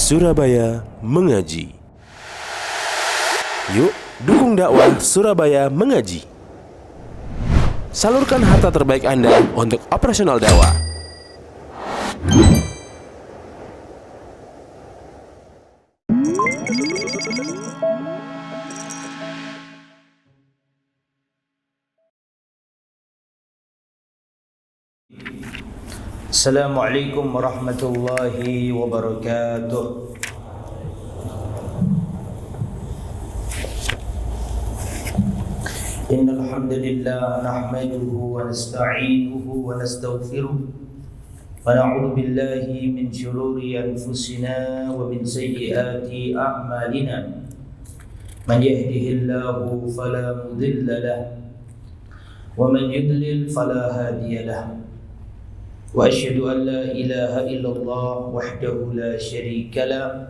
Surabaya Mengaji. Yuk, dukung dakwah Surabaya Mengaji. Salurkan harta terbaik Anda untuk operasional dakwah. Assalamualaikum warahmatullahi wabarakatuh. Innal hamdalillah nahmaduhu wa nasta'inuhu wa nastaghfiruh wa na'udzu billahi min shururi anfusina wa min sayyiati a'malina. Man yahdihillahu fala mudilla lahu wa man yudlil fala hadiya lahu. Wa asyhadu an la ilaha illallah wahdahu la syarika lah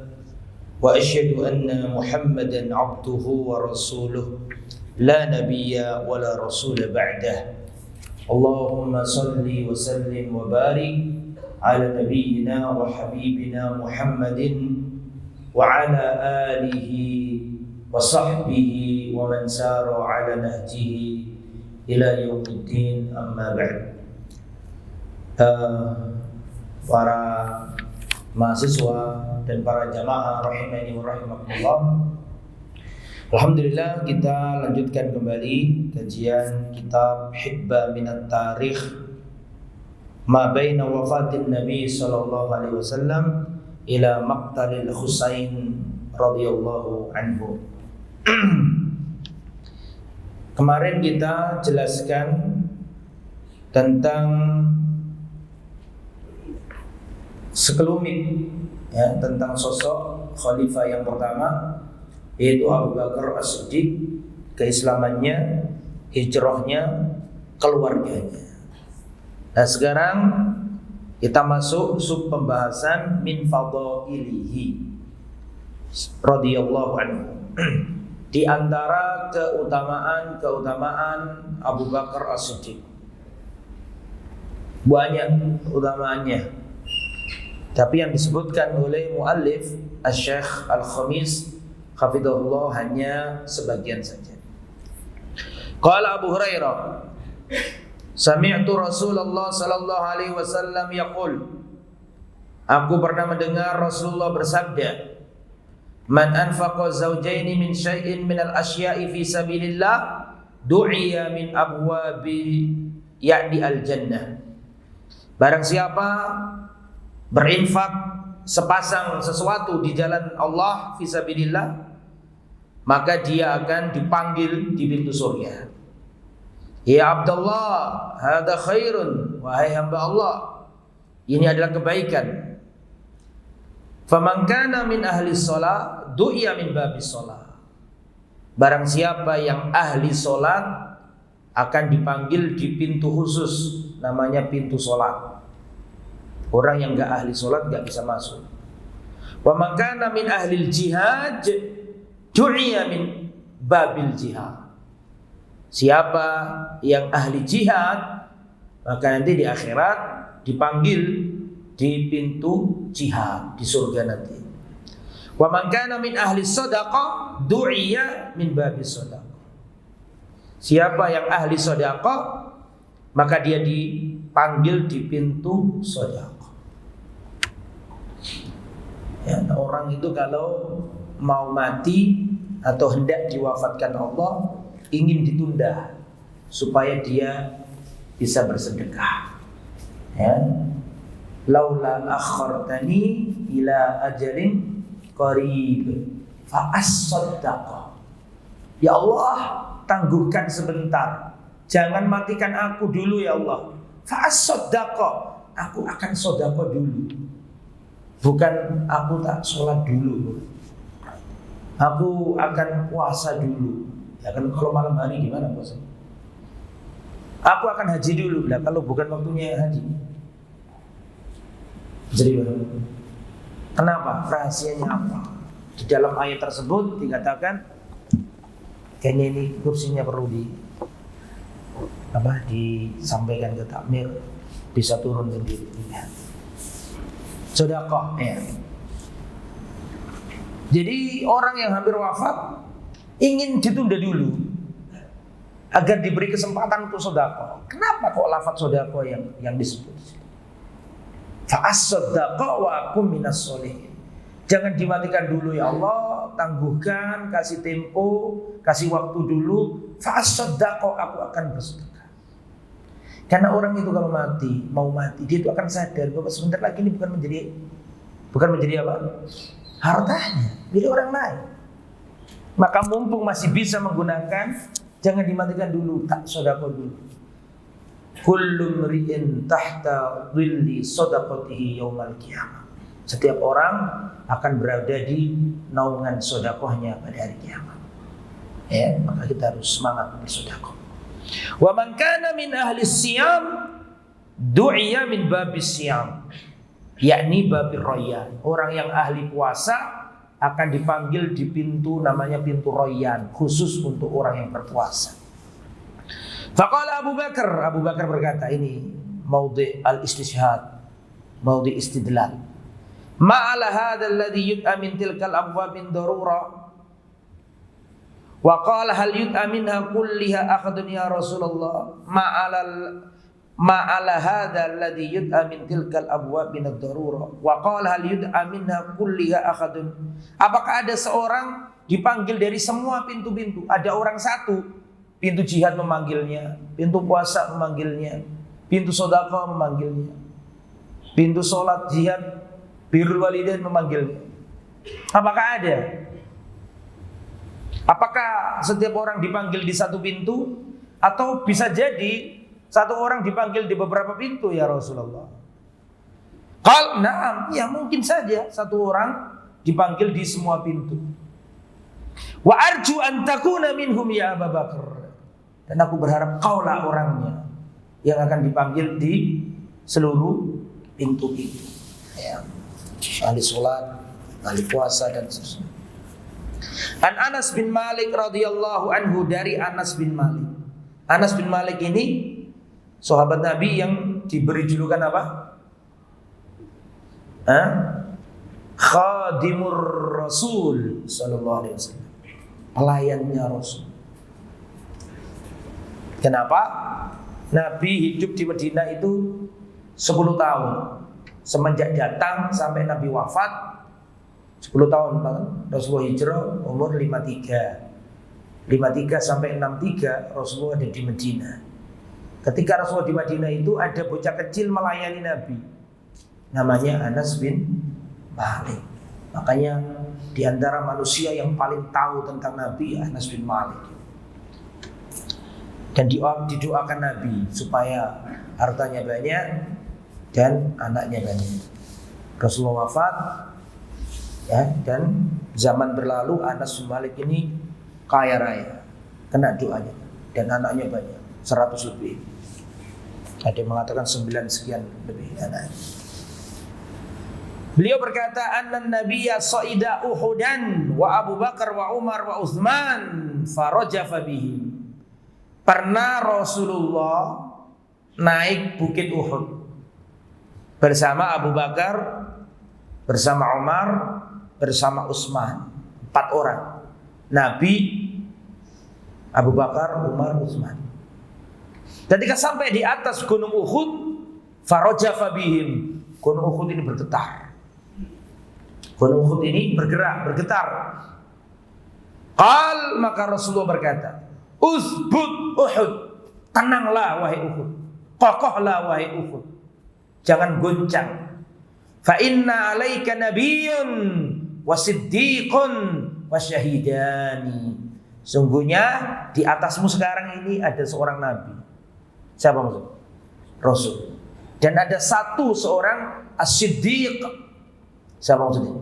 wa asyhadu anna Muhammadan abduhu wa rasuluh la nabiyya wa la rasula ba'dah. Allahumma salli wa sallim wa barik ala nabiyyina wa habibina Muhammadin wa ala alihi wa sahbihi wa man sara ala nahjihi ila yaumiddin, amma ba'd. Para mahasiswa dan para jamaah rahimani wa rahimakumullah, alhamdulillah kita lanjutkan kembali kajian kitab Hibba Minat Tarikh ma baina wafatin Nabi sallallahu alaihi wasallam ila maqtalil Husain radhiyallahu anhu. Kemarin kita jelaskan tentang sekelumit ya, tentang sosok khalifah yang pertama, yaitu Abu Bakar As-Siddiq, keislamannya, hijrahnya, keluarganya. Nah, sekarang kita masuk sub pembahasan min fadailihi radhiyallahu anhu. Di antara keutamaan Abu Bakar As-Siddiq, banyak keutamaannya. Tapi yang disebutkan oleh muallif Asy-Syaikh Al-Khamis hafizahullah hanya sebagian saja. Qala Abu Hurairah, sami'tu Rasulullah sallallahu alaihi wasallam yaqul, aku pernah mendengar Rasulullah bersabda, man anfaqa zawjaini min syai'in minal asya'i fi sabilillah du'iya min abwabi ya'ni al-jannah. Barang siapa berinfak sepasang sesuatu di jalan Allah fisabilillah, maka dia akan dipanggil di pintu surga. Ya Abdullah, hada khairun, wahai hamba Allah, ini adalah kebaikan. Faman kana min ahli shalah du'iya min babis shalah. Barang siapa yang ahli salat akan dipanggil di pintu khusus, namanya pintu salat. Orang yang enggak ahli sholat enggak bisa masuk. Wa man kana min ahli jihad du'iya min babil jihad. Siapa yang ahli jihad, maka nanti di akhirat dipanggil di pintu jihad di surga nanti. Wa man kana min ahli shadaqah du'iya min babis shadaqah. Siapa yang ahli sedekah, maka dia dipanggil di pintu sedekah. Ya, orang itu kalau mau mati atau hendak diwafatkan Allah, ingin ditunda supaya dia bisa bersedekah. Ya. Laula akhartani ila ajalin qarib fa as-saddaqah. Ya Allah, tangguhkan sebentar. Jangan matikan aku dulu ya Allah. Fa as-saddaqah. Aku akan sedekah dulu. Bukan aku tak sholat dulu, aku akan puasa dulu. Ya kan, kalau malam hari gimana puasa? Aku akan haji dulu. Nah, kalau bukan waktunya haji. Jadi kenapa? Rahasianya apa? Di dalam ayat tersebut dikatakan, kayaknya ini kursinya perlu disampaikan ke takmir, bisa turun sendiri. Sedekah ya. Jadi orang yang hampir wafat ingin ditunda dulu agar diberi kesempatan untuk sedekah. Kenapa kok lafaz sedekah yang disebut? Fa'as-sadaqah wa akum minas sholihin. Jangan dimatikan dulu ya Allah, tangguhkan, kasih tempo, kasih waktu dulu. Fa'as-sadaqah, aku akan bersedekah. Karena orang itu kalau mau mati, dia itu akan sadar bahwa sebentar lagi ini bukan menjadi apa? Hartanya, milik orang lain. Maka mumpung masih bisa menggunakan, jangan dimatikan dulu, tak sedekah dulu. Kullu mri'in tahta dhilli shadaqatihi yaumal qiyamah. Setiap orang akan berada di naungan sedekahnya pada hari kiamat. Ya, maka kita harus semangat bersedekah. Wa man kana min ahli siyam du'iya min babis siyam, yakni babir rayyan. Orang yang ahli puasa akan dipanggil di pintu namanya pintu rayyan, khusus untuk orang yang berpuasa. Faqala Abu Bakar berkata, ini maudhi al-istishhad, maudhi istidlal. Ma'ala hadha alladhi yud'a min tilkal abwab min darura. Wa qala hal yud'a minha kulliha akhadun ya Rasulullah. Ma'ala hadha alladhi yud'a min tilkal abwab min darura. Wa qala hal yud'a minha kulliha akhadun. Apakah ada seorang dipanggil dari semua pintu-pintu? Ada orang satu, pintu jihad memanggilnya, pintu puasa memanggilnya, pintu sedekah memanggilnya, pintu sholat jihad birrul walidain memanggilnya. Apakah ada? Apakah setiap orang dipanggil di satu pintu, atau bisa jadi satu orang dipanggil di beberapa pintu ya Rasulullah? Qal na'am, ya mungkin saja satu orang dipanggil di semua pintu. Wa arju an takuna minhum ya Abu Bakar. Dan aku berharap kaulah orangnya yang akan dipanggil di seluruh pintu-pintu. Ya. Ahli sholat, ahli puasa dan seterusnya. An Anas bin Malik radhiyallahu anhu, dari Anas bin Malik. Anas bin Malik ini sahabat Nabi yang diberi julukan apa? Khadimur Rasul sallallahu alaihi wasallam. Pelayannya Rasul. Kenapa? Nabi hidup di Madinah itu 10 tahun. Semenjak datang sampai Nabi wafat 10 tahun. Rasulullah hijrah umur 53 sampai 63 Rasulullah ada di Madinah. Ketika Rasulullah di Madinah itu ada bocah kecil melayani Nabi, namanya Anas bin Malik. Makanya di antara manusia yang paling tahu tentang Nabi, Anas bin Malik. Dan didoakan Nabi supaya hartanya banyak dan anaknya banyak. Rasulullah wafat, ya, dan zaman berlalu, Anas bin Malik ini kaya raya, kena doanya, dan anaknya banyak, 100 lebih. Ada yang mengatakan 9 sekian lebih anaknya. Beliau berkata, annan nabiyya sa'ida Uhudan wa Abu Bakar wa Umar wa Utsman farajafa bihim. Pernah Rasulullah naik bukit Uhud bersama Abu Bakar, bersama Umar, bersama Utsman. 4 orang. Nabi, Abu Bakar, Umar, Utsman. Ketika sampai di atas gunung Uhud, farajafa bihim. Gunung Uhud ini bergetar. Gunung Uhud ini bergetar. Qal, maka Rasulullah berkata, Uzbut Uhud, tenanglah wahai Uhud, kokohlah wahai Uhud, jangan goncang. Fa inna alaika nabiyyun wasiddiqun wasyahidani. Sungguhnya di atasmu sekarang ini ada seorang nabi. Siapa maksud? Rasul. Dan ada seorang as-siddiq. Siapa maksudnya?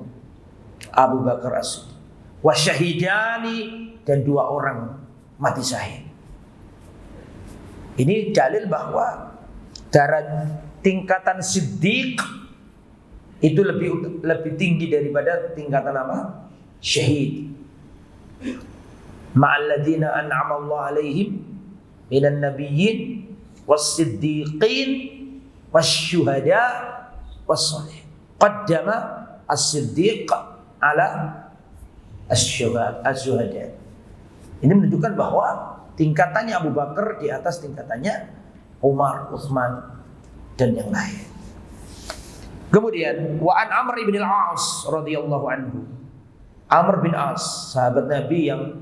Abu Bakar as-Siddiq. Wasyahidani, dan 2 orang mati syahid. Ini dalil bahwa darah tingkatan siddiq itu lebih tinggi daripada tingkatan apa? Syahid. Ma'alladzina an'ama Allah alaihim minan nabiyyin was-siddiqin wasyuhada was-shalihin. Qaddama as-siddiq ala az-zuhada. Ini menunjukkan bahwa tingkatannya Abu Bakar di atas tingkatannya Umar, Utsman dan yang lain. Kemudian wa an Amr bin al-As radhiyallahu anhu. Amr bin As, sahabat Nabi yang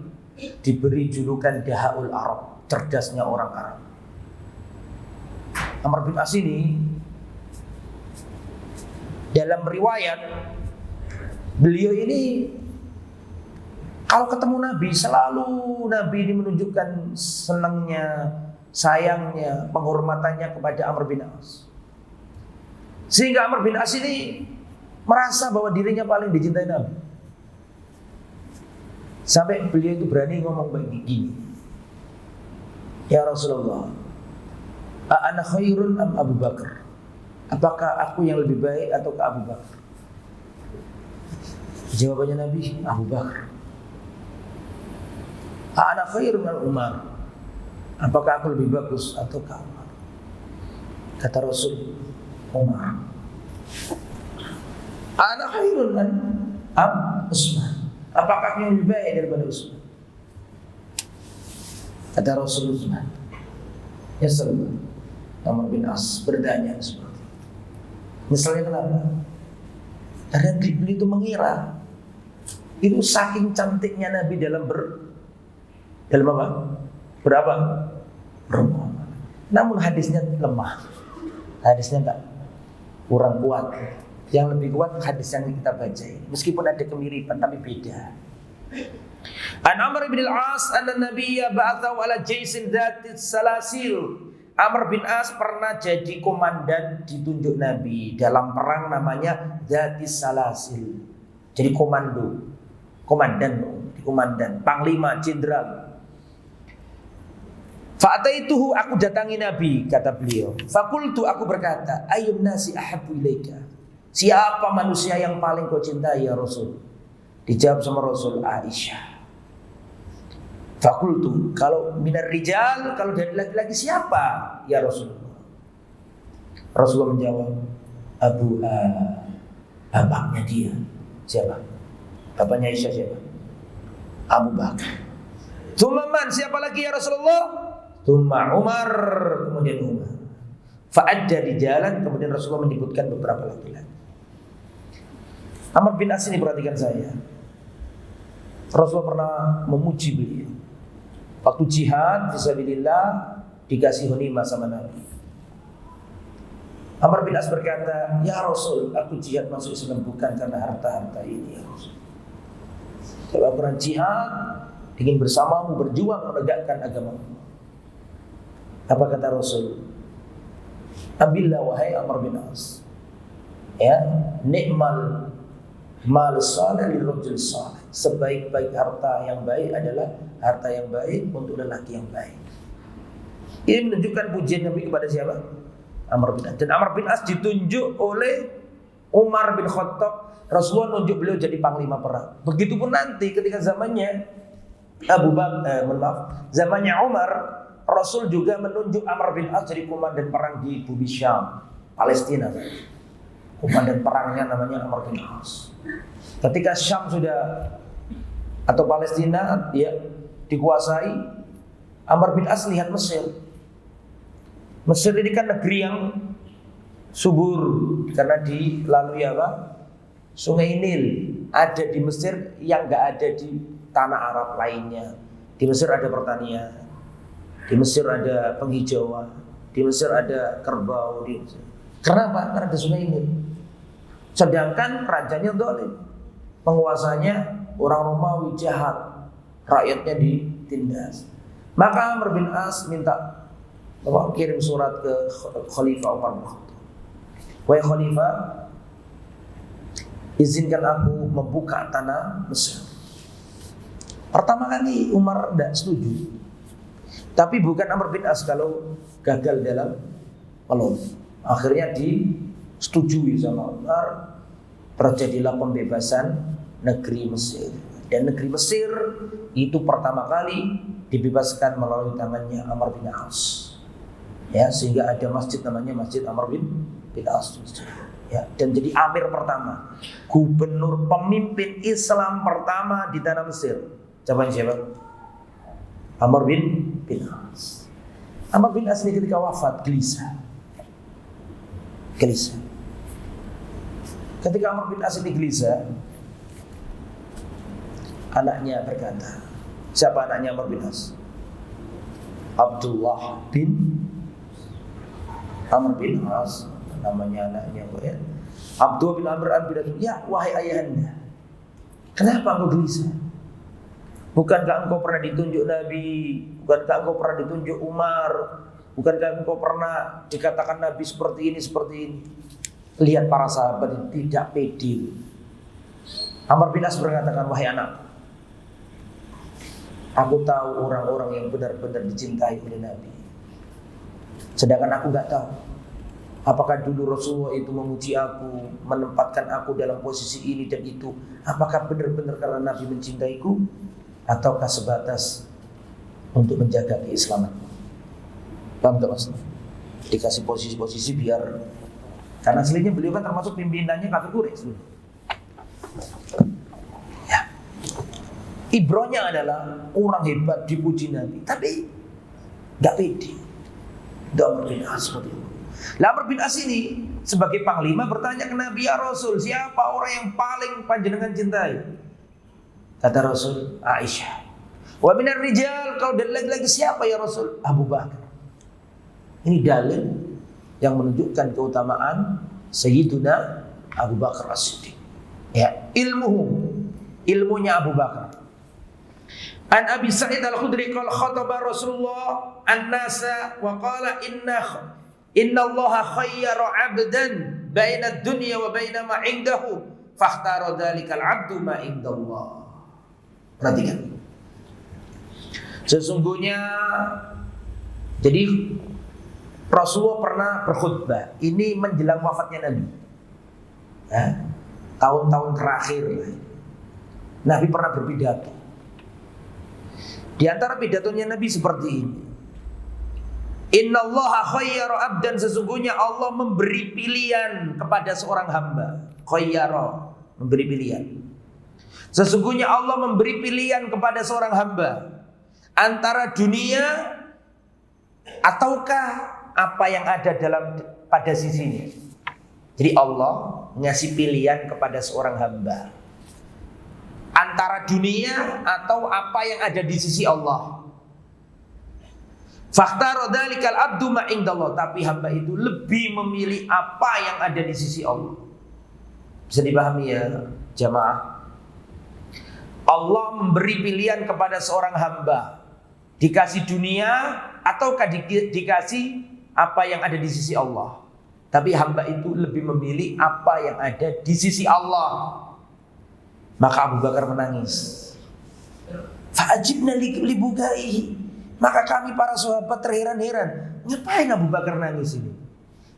diberi julukan Dahaul Arab, cerdasnya orang Arab. Amr bin As ini dalam riwayat beliau ini kalau ketemu Nabi selalu Nabi ini menunjukkan senangnya, sayangnya, penghormatannya kepada Amr bin As. Sehingga Amr bin As ini merasa bahwa dirinya paling dicintai Nabi. Sampai beliau itu berani ngomong begini, ya Rasulullah, ana khairun am Abu Bakar? Apakah aku yang lebih baik atau ke Abu Bakar? Jawabannya Nabi, Abu Bakar. Ana khairun am Umar? Apakah aku lebih bagus atau ke Umar? Kata Rasul, Umar. Ana khairun am Utsman? Apakah aku yang lebih baik daripada Utsman? Kata Rasul, Utsman. Ya sahabat, Amr bin As bertanya seperti itu. Misalnya kenapa? Karena beliau itu mengira itu saking cantiknya Nabi dalam apa? Berapa? Berbohong. Namun hadisnya lemah. Hadisnya enggak kurang kuat. Yang lebih kuat hadis yang kita baca ini. Meskipun ada kemiripan tapi beda. An Amr bin al-As anna Nabiyya ba'athahu ala jaisin dzatis salasil. Amr bin As pernah jadi komandan ditunjuk Nabi dalam perang namanya dzatis salasil. Jadi komandan, panglima, jenderal. Fa'ataituhu, aku datangi Nabi, kata beliau. Fakultu, aku berkata, ayyun nasi ahabbu ilaika? Siapa manusia yang paling kau cintai ya Rasul? Dijawab sama Rasul, Aisyah. Fakultu, kalau minar rijal, kalau dari laki-laki siapa ya Rasulullah? Rasulullah menjawab, bapaknya dia. Siapa? Bapaknya Aisyah siapa? Abu Bakar. Tsumma siapa lagi ya Rasulullah? Tsumma Umar, kemudian Umar. Fa'adda di jalan, kemudian Rasulullah menyebutkan beberapa laki-laki. Amr bin As ini perhatikan saya. Rasulullah pernah memuji beliau. Waktu jihad fisabilillah dikasih ghanimah sama Nabi. Amr bin As berkata, ya Rasul, aku jihad masuk Islam bukan karena harta-harta ini ya Rasul. Kalau pernah jihad ingin bersamamu berjuang menegakkan agama. Apa kata Rasul? Abillah wahai Amr bin As. Ya, nikmal mal salih lirajul salih. Sebaik-baik harta yang baik adalah harta yang baik untuk lelaki yang baik. Ini menunjukkan pujian Nabi kepada siapa? Amr bin As. Dan Amr bin As ditunjuk oleh Umar bin Khattab. Rasulullah nunjuk beliau jadi panglima perang. Begitupun nanti ketika zamannya zamannya Umar, Rasul juga menunjuk Amr bin As jadi komandan perang di bumi Syam, Palestina. Komandan perangnya namanya Amr bin As. Ketika Syam sudah atau Palestina dia dikuasai, Amr bin As lihat Mesir. Mesir ini kan negeri yang subur karena dilalui apa? Sungai Nil. Ada di Mesir yang enggak ada di tanah Arab lainnya. Di Mesir ada pertanian. Di Mesir ada penghijauan. Di Mesir ada kerbau. Kenapa? Karena ada Sungai Nil. Sedangkan rajanya zalim. Penguasanya orang Romawi jahat. Rakyatnya ditindas. Maka Amr bin As minta kirim surat ke Khalifah Umar bin Khattab. Wahai Khalifah, izinkan aku membuka tanah Mesir. Pertama kali Umar tidak setuju. Tapi bukan Amr bin As kalau gagal dalam melon. Akhirnya disetujui sama Umar. Terjadilah pembebasan negeri Mesir. Dan negeri Mesir itu pertama kali dibebaskan melalui tangannya Amr bin As. Ya, sehingga ada masjid namanya Masjid Amr bin As. Ya, dan jadi amir pertama, gubernur pemimpin Islam pertama di tanah Mesir. Coba siapa? Amr bin As. Amr bin As ini ketika wafat gelisah. Ketika Amr bin As ini gelisah, anaknya berkata, siapa anaknya Amr bin As? Abdullah bin Amr bin As, namanya anaknya ya. Abdullah bin Amr bin As, ya wahai ayahanda, kenapa engkau gelisah? Bukankah engkau pernah ditunjuk Nabi? Bukankah engkau pernah ditunjuk Umar? Bukankah engkau pernah dikatakan Nabi seperti ini, seperti ini? Lihat para sahabat yang tidak pede. Amr bin As berkatakan, wahai anak, aku tahu orang-orang yang benar-benar dicintai oleh Nabi. Sedangkan aku gak tahu apakah dulu Rasulullah itu memuji aku, menempatkan aku dalam posisi ini dan itu, apakah benar-benar karena Nabi mencintaiku, ataukah sebatas untuk menjaga keislamanku. Paham tak Mas? Dikasih posisi-posisi biar, karena aslinya beliau kan termasuk pimpinannya kafir Quraisy. Ya. Ibrohnya adalah orang hebat dipuji Nabi, tapi gak pede. Amr bin As seperti itu. Amr bin As ini sebagai panglima bertanya ke Nabi, ya Rasul, siapa orang yang paling panjenengan cintai? Kata Rasul, Aisyah. Wa minar rijal, kalau dari lagi-lagi siapa ya Rasul? Abu Bakar. Ini dalil yang menunjukkan keutamaan Sayyiduna Abu Bakar As-Siddiq. Ya, ilmunya Abu Bakar. An Abi Sa'id Al-Khudri qala khataba Rasulullah an-nasa wa qala inna Allah khayyara 'abdan baina ad-dunya wa baina ma 'indahu fakhtara dzalikal 'abdu ma 'indallah. Perhatikan. Sesungguhnya jadi Rasulullah pernah berkhutbah. Ini menjelang wafatnya Nabi. Ya, tahun-tahun terakhir Nabi pernah berpidato. Di antara pidatonya Nabi seperti ini. Innallaha khayyara 'abdan, sesungguhnya Allah memberi pilihan kepada seorang hamba. Khayyara, memberi pilihan. Sesungguhnya Allah memberi pilihan kepada seorang hamba antara dunia ataukah apa yang ada pada sisinya. Jadi Allah ngasih pilihan kepada seorang hamba antara dunia atau apa yang ada di sisi Allah. Fakhtara dzalikal abdu ma indallah, tapi hamba itu lebih memilih apa yang ada di sisi Allah. Bisa dipahami ya jamaah? Allah memberi pilihan kepada seorang hamba, dikasih dunia ataukah dikasih apa yang ada di sisi Allah. Tapi hamba itu lebih memilih apa yang ada di sisi Allah. Maka Abu Bakar menangis. Fa'ajibna li bukaihi. Maka kami para sahabat terheran-heran, ngapain Abu Bakar nangis ini?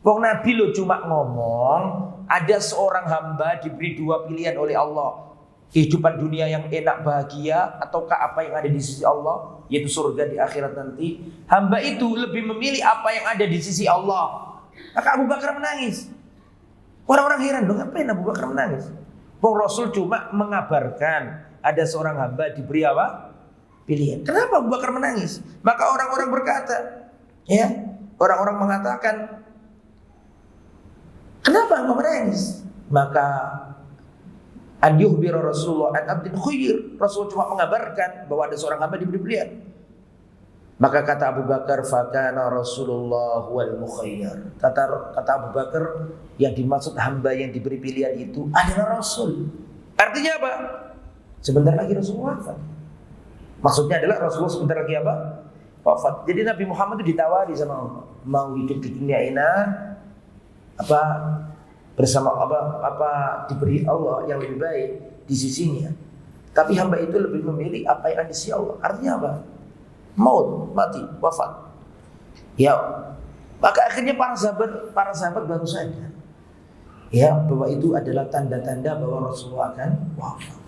Wong Nabi lo cuma ngomong, ada seorang hamba diberi dua pilihan oleh Allah. Kehidupan dunia yang enak bahagia ataukah apa yang ada di sisi Allah, yaitu surga di akhirat nanti. Hamba itu lebih memilih apa yang ada di sisi Allah. Maka Abu Bakar menangis. Orang-orang heran, loh ngapain Abu Bakar menangis? Wong Rasul cuma mengabarkan ada seorang hamba diberi apa? Pilihan. Kenapa Abu Bakar menangis? Maka orang-orang berkata, ya, orang-orang mengatakan, kenapa engkau menangis? Maka an yuhbira Rasulullah an abdin khayyir. Rasul cuma mengabarkan bahwa ada seorang hamba diberi pilihan. Maka kata Abu Bakar, fakana Rasulullah wal mukhayyar. Kata Abu Bakar, yang dimaksud hamba yang diberi pilihan itu adalah Rasul. Artinya apa? Sebentar lagi Rasulullah wafat. Maksudnya adalah Rasulullah sebentar lagi apa? Wafat. Jadi Nabi Muhammad itu ditawari sama Allah, mau hidup di dunia ini apa bersama apa diberi Allah yang lebih baik di sisinya. Tapi hamba itu lebih memilih apa yang ada di sisi Allah. Artinya apa? Maut, mati, wafat. Ya, maka akhirnya para sahabat baru sadar, ya, bahwa itu adalah tanda-tanda bahwa Rasulullah akan wafat.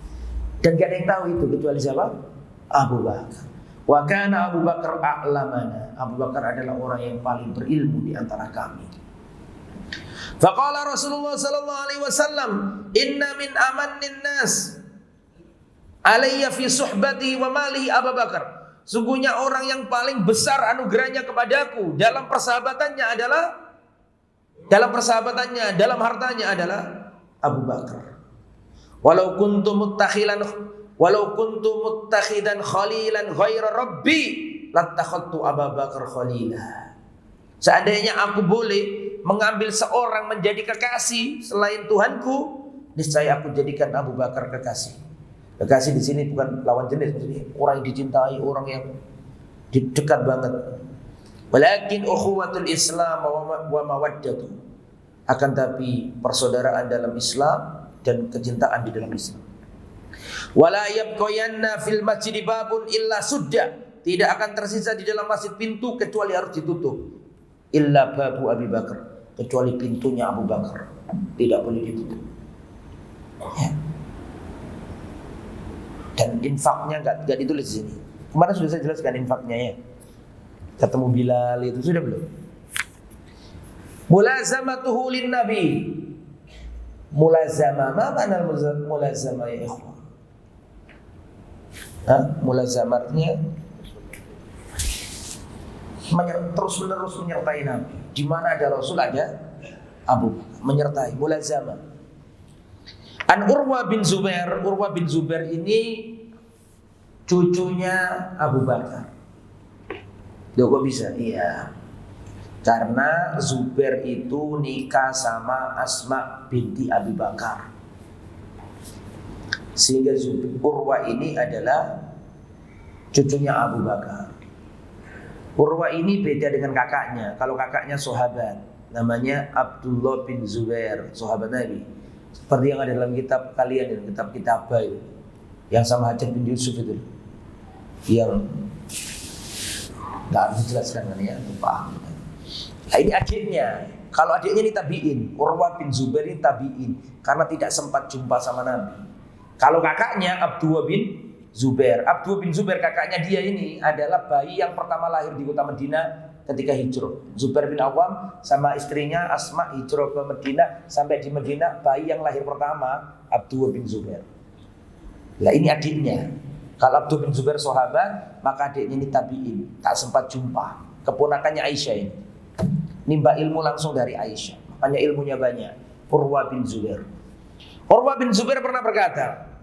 Dan gak ada yang tahu itu kecuali siapa? Abu Bakar. Wa kana Abu Bakar a'lamana. Abu Bakar adalah orang yang paling berilmu di antara kami. Faqala Rasulullah sallallahu alaihi wasallam, "Inna min amannin nas alayya fi suhbati wa malihi Abu Bakar." Sungguhnya orang yang paling besar anugerahnya kepadaku dalam persahabatannya, dalam hartanya adalah Abu Bakar. Walau kuntu muttakhidan khalilan ghaira rabbi lattakhadtu Abu Bakar khalila. Seandainya aku boleh mengambil seorang menjadi kekasih selain Tuhanku, niscaya aku jadikan Abu Bakar kekasih. Kekasih di sini bukan lawan jenis, maksudnya orang yang dicintai, orang yang dekat banget. Walakin ukhuwatul Islam wa mawaddatu. Akan tapi persaudaraan dalam Islam dan kecintaan di dalam Islam. Wala yabqayanna fil masjid babun illa sudda. Tidak akan tersisa di dalam masjid pintu kecuali harus ditutup. Illa babu Abi Bakar, kecuali pintunya Abu Bakar tidak boleh ditutup. Ya. Dan infaknya enggak ditulis di sini. Kemarin sudah saya jelaskan infaknya ya. Ketemu Bilal itu sudah belum? Mulazamatuhu lin Nabi. Mulazamah, apa makna mulazamah ya ikhwan? Mulazamatnya terus menerus menyertai Nabi. Di mana ada Rasul ada Abu Bakar menyertai, mulazamah. An Urwa bin Zubair ini cucunya Abu Bakar. Loh kok bisa? Iya. Karena Zubair itu nikah sama Asma binti Abi Bakar. Sehingga Urwa ini adalah cucunya Abu Bakar. Urwa ini beda dengan kakaknya. Kalau kakaknya sahabat, namanya Abdullah bin Zubair, sahabat Nabi. Seperti yang ada dalam kitab kalian, kitab Kitabah itu, yang sama Hajjaj bin Yusuf itu, yang nggak harus dijelaskan kan ya, paham. Nah ini adiknya. Kalau adiknya ini tabi'in, Urwa bin Zubair ini tabi'in, karena tidak sempat jumpa sama Nabi. Kalau kakaknya Abdullah bin Zubair kakaknya dia ini adalah bayi yang pertama lahir di kota Madinah ketika hijrah. Zubair bin Awam sama istrinya Asma hijrah ke Madinah. Sampai di Madinah bayi yang lahir pertama Abdullah bin Zubair. Nah ini adiknya. Kalau Abdullah bin Zubair sahabat, maka adiknya ini tabi'in, tak sempat jumpa. Keponakannya Aisyah ini. Nimba ilmu langsung dari Aisyah, makanya ilmunya banyak. Urwa bin Zubair pernah berkata,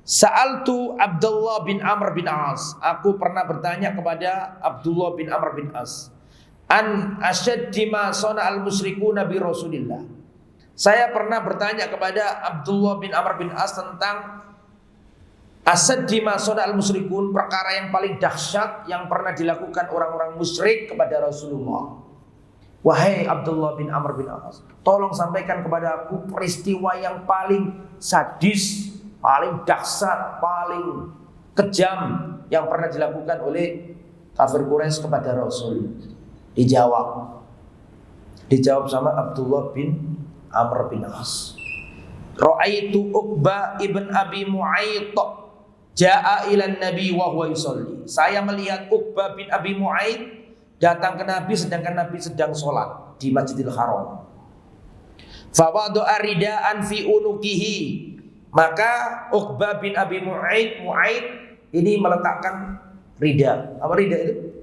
Sa'altu Abdullah bin Amr bin As. Aku pernah bertanya kepada Abdullah bin Amr bin As. An asyaddi ma sana'al musyrikuna bi Rasulillah. Saya pernah bertanya kepada Abdullah bin Amr bin As tentang asyaddi ma sana'al musyrikun, perkara yang paling dahsyat yang pernah dilakukan orang-orang musyrik kepada Rasulullah. Wahai Abdullah bin Amr bin As, tolong sampaikan kepada aku peristiwa yang paling sadis, paling dahsyat, paling kejam yang pernah dilakukan oleh kafir Quraisy kepada Rasul. Dijawab sama Abdullah bin Amr bin As. Ra'aitu Uqbah ibn Abi Mu'ayth ja'a ilan Nabi wa huwa yusalli. Saya melihat Uqbah bin Abi Mu'ayth datang ke Nabi sedangkan Nabi sedang sholat di Masjidil Haram. Fa wada'a ridaan fi unukihi. Maka Uqbah bin Abi Mu'ayth ini meletakkan rida. Apa rida itu?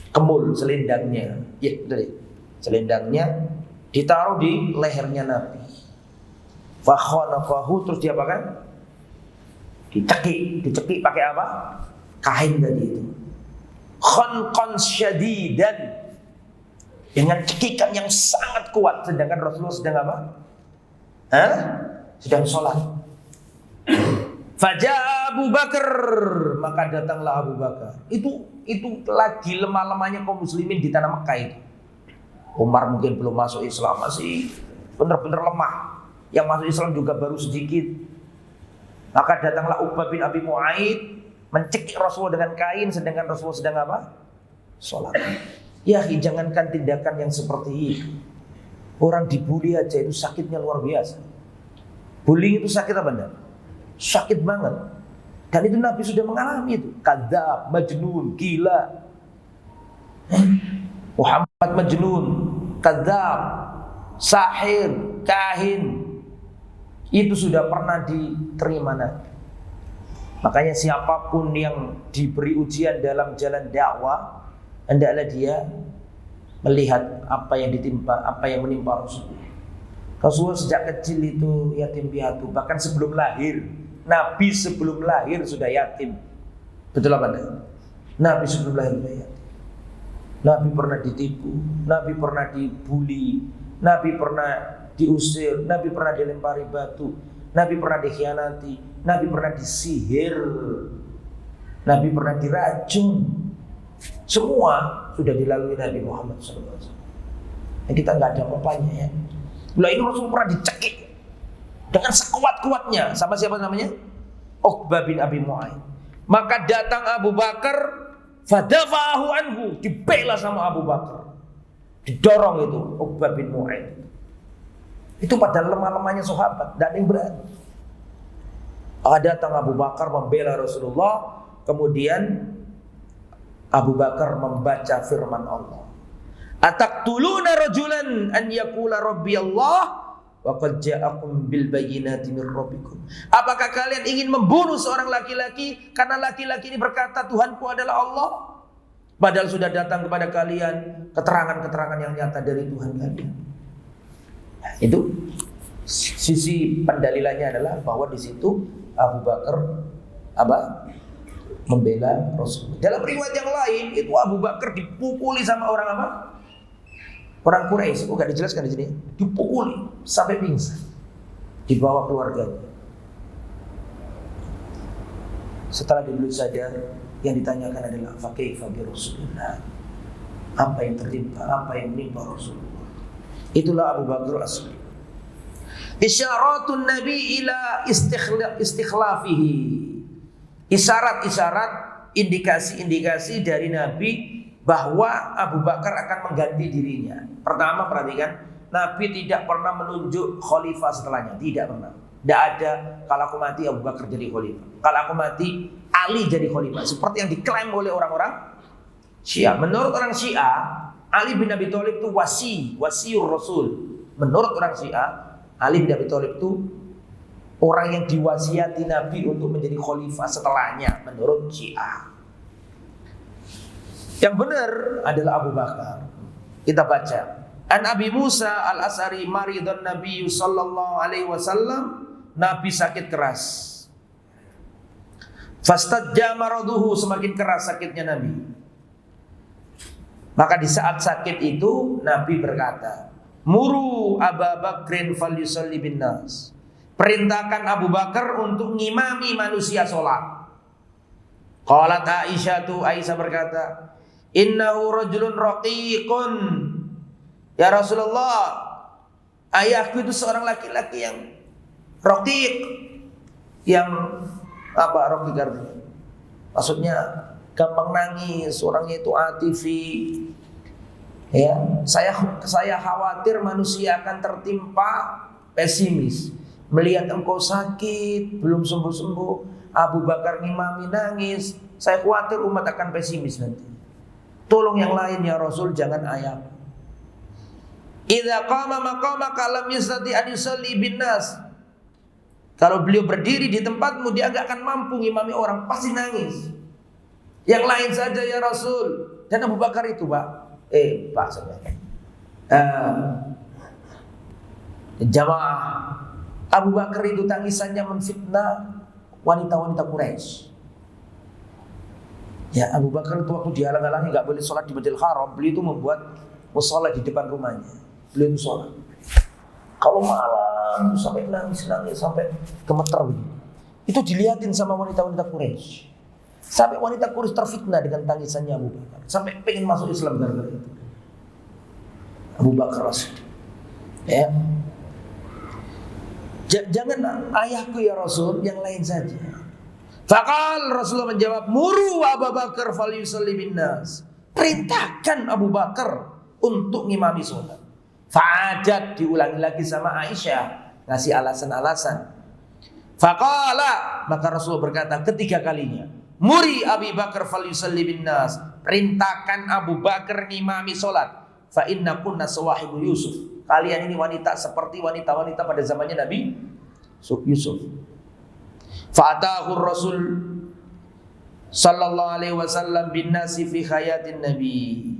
Kemul, selendangnya. Ya, betul. Selendangnya ditaruh di lehernya Nabi. Fa khanafahu, terus dia apa kan? Dicekik pakai apa? Kain tadi itu. Khanqan syadidan, dengan cekikan yang sangat kuat. Sedangkan Rasulullah sedang apa? Sedang sholat. Faja Abu Bakar, maka datanglah Abu Bakar. Itu lagi lemah-lemahnya kaum muslimin di tanah Mekah itu. Umar mungkin belum masuk Islam, masih benar-benar lemah. Yang masuk Islam juga baru sedikit. Maka datanglah Uqbah bin Abi Mu'ayth mencekik Rasulullah dengan kain, sedangkan Rasulullah sedang apa? Sholat. Ya, jangankan tindakan yang seperti itu. Orang dibully aja itu sakitnya luar biasa. Bullying itu sakit apa enggak? Sakit banget. Dan itu Nabi sudah mengalami itu. Kadzab, majnun, gila. Muhammad majnun, kadzab, sahir, kahin. Itu sudah pernah diterima Nabi. Makanya siapapun yang diberi ujian dalam jalan dakwah, hendaklah dia melihat apa yang menimpa Rasulullah. Rasulullah sejak kecil itu yatim piatu, bahkan sebelum lahir. Nabi sebelum lahir sudah yatim. Betul apa enggak? Nabi sebelum lahir sudah yatim. Nabi pernah ditipu, Nabi pernah dibully, Nabi pernah diusir, Nabi pernah dilempari batu, Nabi pernah dikhianati, Nabi pernah disihir, Nabi pernah diracun. Semua sudah dilalui Nabi Muhammad SAW. Kita nggak ada apa-apanya ya. Lah ini Rasul pernah dicekik dengan sekuat-kuatnya sama siapa namanya? Uqbah bin Abi Mu'ayyid. Maka datang Abu Bakar, fadafahu anhu, dibela sama Abu Bakar, didorong itu Uqbah bin Mu'ayyid. Itu padahal lemah-lemahnya sahabat, tidak ada yang berani. Datang Abu Bakar membela Rasulullah, kemudian Abu Bakar membaca firman Allah. Ataqtuluna rajulan an yaqula rabbi Allah wa qad ja'akum bil bayyinati min rabbikum. Apakah kalian ingin membunuh seorang laki-laki karena laki-laki ini berkata Tuhanku adalah Allah? Padahal sudah datang kepada kalian keterangan-keterangan yang nyata dari Tuhan kalian. Nah, itu sisi pendalilannya adalah bahwa di situ Abu Bakar membela Rasul. Dalam riwayat yang lain itu Abu Bakar dipukuli sama orang apa? Orang Quraisy. Enggak dijelaskan di sini. Dipukuli sampai pingsan. Dibawa keluarganya. Setelah dulu sadar, yang ditanyakan adalah fakaifa bi Rasulillah. Apa yang tertimpa, apa yang menimpa Rasulullah. Itulah Abu Bakar As-Siddiq. Isyaratun Nabi ila istikhlafihi. Isyarat-isyarat, indikasi-indikasi dari Nabi bahwa Abu Bakar akan mengganti dirinya. Pertama, perhatikan, Nabi tidak pernah menunjuk khalifah setelahnya, tidak pernah. Tidak ada kalau aku mati Abu Bakar jadi khalifah, kalau aku mati Ali jadi khalifah, seperti yang diklaim oleh orang-orang Syiah. Menurut orang Syiah, Ali bin Abi Thalib itu wasiur Rasul. Menurut orang Syiah, Ali bin Abi Thalib itu orang yang diwasiati Nabi untuk menjadi khalifah setelahnya menurut Syiah. Yang benar adalah Abu Bakar. Kita baca. An Abi Musa al-As'ari maridun Nabi sallallahu alaihi wasallam, Nabi sakit keras. Fastadja maraduhu, semakin keras sakitnya Nabi. Maka di saat sakit itu Nabi berkata, "Muru Abu Bakrin falyusalli bin nas." Perintahkan Abu Bakar untuk ngimami manusia sholat. Qalat Aisyah berkata, "Innahu rajulun raqiqun." Ya Rasulullah, ayahku itu seorang laki-laki yang raqiq. Yang apa raqiq artinya? Maksudnya gampang nangis, orangnya itu atifi. Ya, saya khawatir manusia akan tertimpa pesimis. Melihat engkau sakit, belum sembuh-sembuh, Abu Bakar ngimami nangis, saya khawatir umat akan pesimis nanti. Tolong yang lain ya Rasul, jangan ayah. Idza qama maqamaka lam yastati an yusalli bin nas. Kalau beliau berdiri di tempatmu, dia enggak akan mampu ngimami orang, pasti nangis. Yang lain saja ya Rasul. Dan Abu Bakar itu, Pak. Pak sebenarnya. Jamaah, Abu Bakar itu tangisannya menfitnah wanita-wanita Quraisy. Ya, Abu Bakar itu waktu dihalang-halangi nggak boleh sholat di Masjidil Haram, beliau itu membuat mushola di depan rumahnya. Beliau itu sholat. Kalau malam sampai nangis sampai gemeter begitu. Itu dilihatin sama wanita-wanita Quraisy. Sampai wanita Quraisy terfitnah dengan tangisannya Abu Bakar. Sampai pengen masuk Islam gara-gara itu. Abu Bakar As-Siddiq. Ya. Jangan ayahku ya Rasul, yang lain saja. Faqal, Rasulullah menjawab, "Muru Abu Bakar falyusalli bin nas." Perintahkan Abu Bakar untuk ngimami sholat. Fa'adat, diulangi lagi sama Aisyah, ngasih alasan-alasan. Faqala, maka Rasulullah berkata ketiga kalinya, muri Abi Bakar falyusalli bin nas, perintahkan Abu Bakar ngimami salat. Fa inna kunna sawahibu Yusuf, kalian ini wanita seperti wanita-wanita pada zamannya Nabi Yusuf. Fa'atahu Rasul sallallahu alaihi wasallam bin nasi fi hayatin Nabi.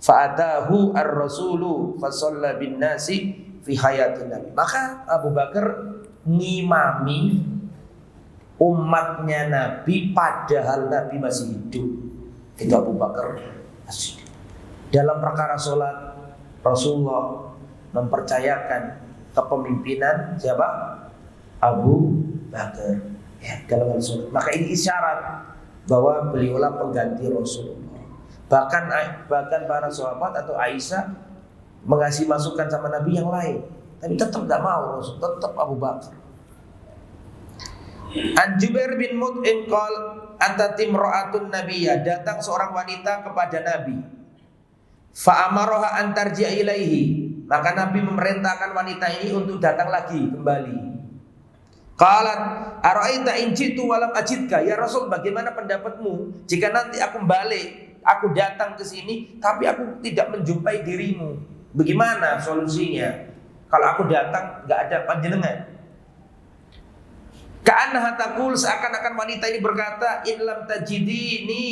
Fa'atahu ar-rasulu fa shalla bin nasi fi hayatin Nabi. Maka Abu Bakar ngimami umatnya Nabi padahal Nabi masih hidup. Itu Abu Bakar masih hidup. Dalam perkara sholat, Rasulullah mempercayakan kepemimpinan siapa? Abu Bakar. Ya, dalam hal sholat. Maka ini isyarat bahwa beliaulah pengganti Rasulullah. Bahkan para sahabat atau Aisyah mengasih masukan sama Nabi yang lain, tapi tetap tidak mau Rasul, tetap Abu Bakar. An Jubair bin Mut'im qol atatim ra'atun nabiyya, datang seorang wanita kepada Nabi. Fa amaraha an tarji'a ilaihi, maka Nabi memerintahkan wanita ini untuk datang lagi kembali. Qalat ara'aita in jitu walam ajidka, ya Rasul, bagaimana pendapatmu jika nanti aku balik, aku datang ke sini tapi aku tidak menjumpai dirimu? Bagaimana solusinya kalau aku datang enggak ada panjenengan? Ka'annaha taqul, seakan-akan wanita ini berkata, in lam tajidini,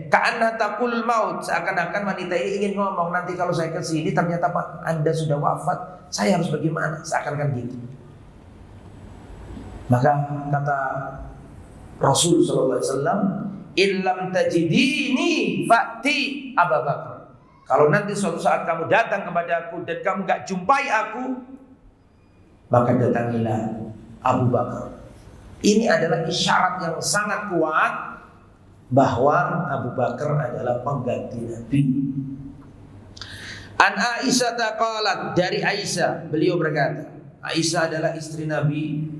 ka'annaha taqul maut, seakan-akan wanita ini ingin ngomong, nanti kalau saya ke sini ternyata Pak Anda sudah wafat, saya harus bagaimana? Seakan-akan gitu. Maka kata Rasul sallallahu alaihi wasallam, in lam tajidini fa'ti Abu Bakar. Kalau nanti suatu saat kamu datang kepada aku dan kamu enggak jumpai aku, maka datangilah Abu Bakar. Ini adalah isyarat yang sangat kuat bahwa Abu Bakar adalah pengganti Nabi. An Aisyah qalat, dari Aisyah beliau berkata, Aisyah adalah istri Nabi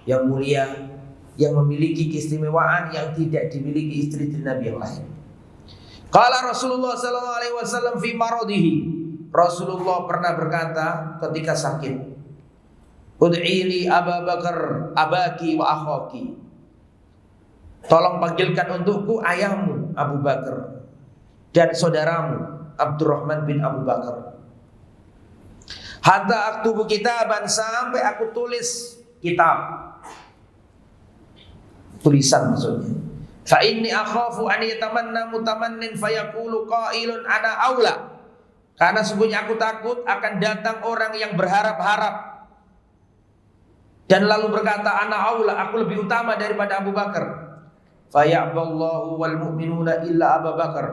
yang mulia, yang memiliki keistimewaan yang tidak dimiliki istri-istri Nabi yang lain. Qala Rasulullah sallallahu alaihi wasallam fi maradihi, Rasulullah pernah berkata ketika sakit, ud'ili Abu Bakar abaki wa akhaki, tolong panggilkan untukku ayahmu Abu Bakar dan saudaramu Abdurrahman bin Abu Bakar. Hatta aktubu kitaban, sampai aku tulis kitab, tulisan maksudnya. Fa inni akhafu an yatamanna mutamannin fayaqulu qailun ana aula, karena sesungguhnya aku takut akan datang orang yang berharap-harap dan lalu berkata ana aula, aku lebih utama daripada Abu Bakar. Faya'ballahu wal mu'minuna illa Abu Bakar,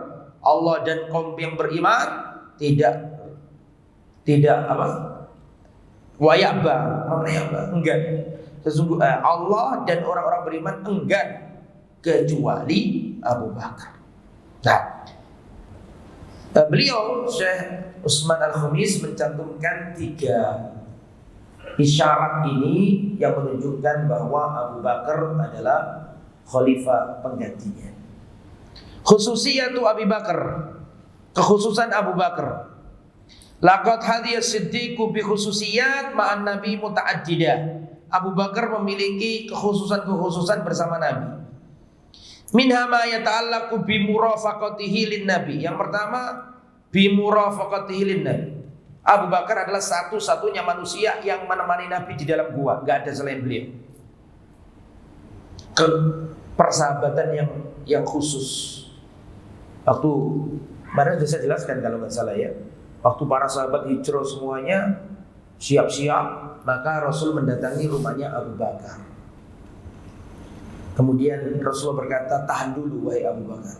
Allah dan kaum yang beriman tidak apa? Wa ya'ba, enggan. Sesungguhnya Allah dan orang-orang beriman enggan kecuali Abu Bakar. Nah, beliau Syekh Utsman Al-Khamis mencantumkan 3 isyarat ini yang menunjukkan bahwa Abu Bakar adalah khalifah penggantinya. Khususiyatu Abu Bakar, kekhususan Abu Bakar. Laqad hadiya siddiqu bi khususiyat ma'an nabi muta'addidah. Abu Bakar memiliki kekhususan-kekhususan bersama Nabi. Minha ma yata'allaqu bi murafaqatihi lin nabi. Yang pertama, bi murafaqatihi lin nabi. Abu Bakar adalah satu-satunya manusia yang menemani Nabi di dalam gua, enggak ada selain beliau. Persahabatan yang khusus. Waktu mana sudah saya jelaskan kalau nggak salah ya. Waktu para sahabat hijrah semuanya siap-siap, maka Rasul mendatangi rumahnya Abu Bakar. Kemudian Rasulullah berkata, tahan dulu wahai Abu Bakar,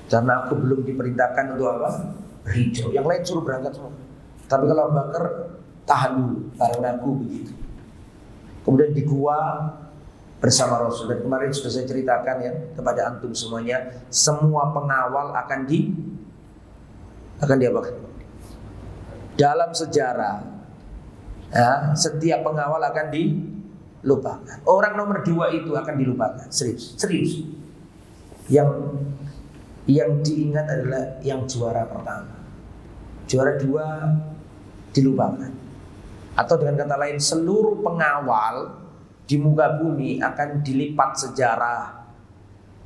karena aku belum diperintahkan untuk apa? Berhijrah. Yang lain suruh berangkat semua, tapi kalau Abu Bakar tahan dulu karena aku begitu. Kemudian di gua bersama Rasul, dan kemarin sudah saya ceritakan ya kepada antum semuanya, semua pengawal akan diapakan? Dalam sejarah ya, setiap pengawal akan dilupakan. Orang nomor 2 itu akan dilupakan. Serius. Yang diingat adalah yang juara pertama. Juara 2 dilupakan. Atau dengan kata lain, seluruh pengawal di muka bumi akan dilipat sejarah,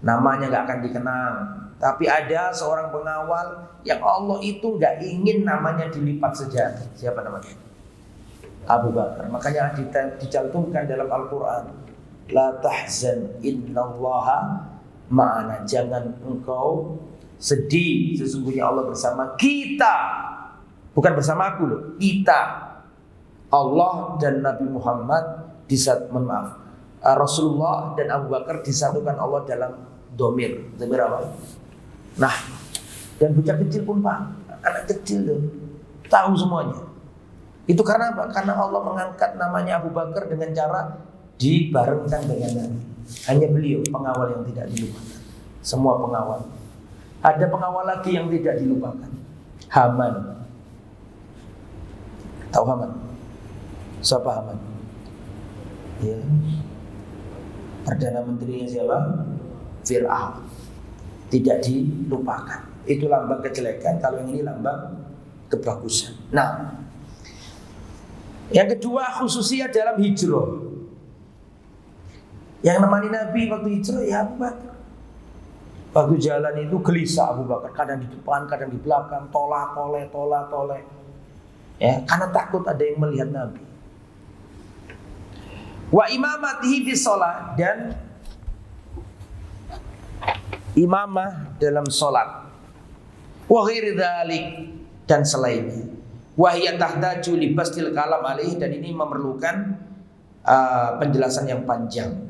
namanya gak akan dikenang. Tapi ada seorang pengawal yang Allah itu gak ingin namanya dilipat sejarah. Siapa namanya? Abu Bakar. Makanya dicantumkan dalam Al-Quran, la tahzan innallaha ma'ana. Jangan engkau sedih, sesungguhnya Allah bersama kita. Bukan bersama aku loh, kita. Allah dan Nabi Muhammad Rasulullah dan Abu Bakar disatukan Allah dalam domir apa? Nah, dan bocah kecil pun Pak, anak kecil tuh tahu semuanya. Itu karena apa? Karena Allah mengangkat namanya Abu Bakar dengan cara dibarengkan dengan Nabi. Hanya beliau pengawal yang tidak dilupakan. Semua pengawal. Ada pengawal lagi yang tidak dilupakan. Haman. Tahu Haman? Siapa Haman? Ya. Perdana Menterinya siapa? Fir'aun. Tidak dilupakan. Itu lambang kejelekan. Kalau yang ini lambang kebagusan. Nah, yang kedua khususnya dalam hijrah. Yang nemani Nabi waktu hijrah ya Abu Bakar. Waktu jalan itu gelisah Abu Bakar, kadang di depan, kadang di belakang, tolak toleh. Ya, karena takut ada yang melihat Nabi. Wa imamatihi fi shalah, dan imamah dalam salat. Wa ghairi dzalik, dan selainnya. Wa hiya tahtaju li bastil kalam alaih, dan ini memerlukan penjelasan yang panjang.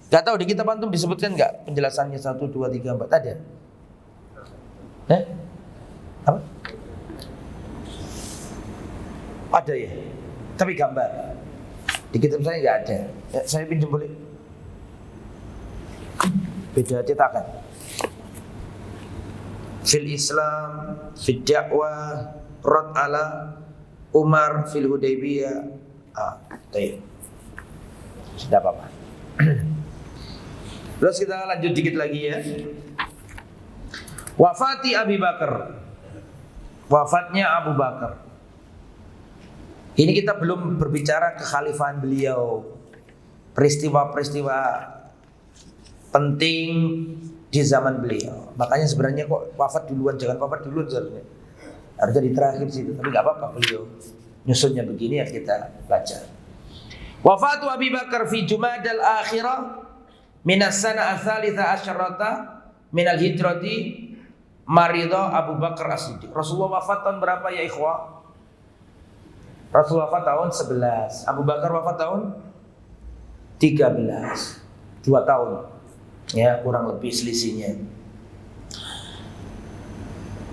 Gak tahu di kitab antum disebutkan enggak penjelasannya 1 2 3 4 ada? Apa? Ada ya, tapi gambar. Di kitab saya nggak ada. Ya, saya pinjam boleh? Beda cetakan. Fil Islam, fil dakwah, rad ala Umar fil Hudaybiyah. Baik. Sudah apa-apa. Terus kita lanjut dikit lagi ya. Wafati Abi Bakar. Wafatnya Abu Bakar. Ini kita belum berbicara kekhalifahan beliau, peristiwa-peristiwa penting di zaman beliau. Makanya sebenarnya kok wafat duluan, jangan wafat duluan sebenarnya. Harusnya di terakhir situ, tapi nggak apa-apa beliau nyusunnya begini ya kita baca. Wafatu Abi Bakar fi Jumadal Akhirah minas sana ats-tsalitsa asyarata minal hijrati maridha Abu Bakar As-Siddiq. Rasulullah wafat tahun berapa ya ikhwah? Rasulullah wafat tahun 11, Abu Bakar wafat tahun 13, 2 tahun ya kurang lebih selisihnya.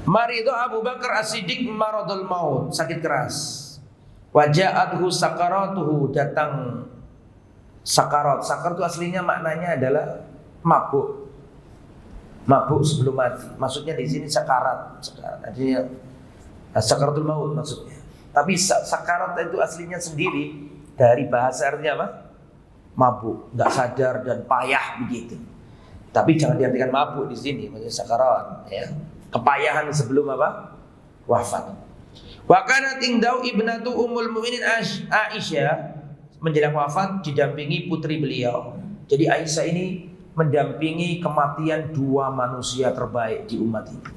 Maridho Abu Bakar As-Siddiq maradul maut, sakit keras. Waja'athu sakaratuhu, datang sakarat. Sakarat itu aslinya maknanya adalah mabuk. Mabuk sebelum mati. Maksudnya di sini sakarat. Artinya sakaratul maut maksudnya. Tapi sakarat itu aslinya sendiri dari bahasa artinya apa? Mabuk, nggak sadar dan payah begitu. Tapi jangan diartikan mabuk di sini, maksudnya sakarat, ya. Kepayahan sebelum apa? Wafat. Wa kanat indau ibnatu ummul mukminin Aisyah, menjelang wafat didampingi putri beliau. Jadi Aisyah ini mendampingi kematian 2 manusia terbaik di umat ini.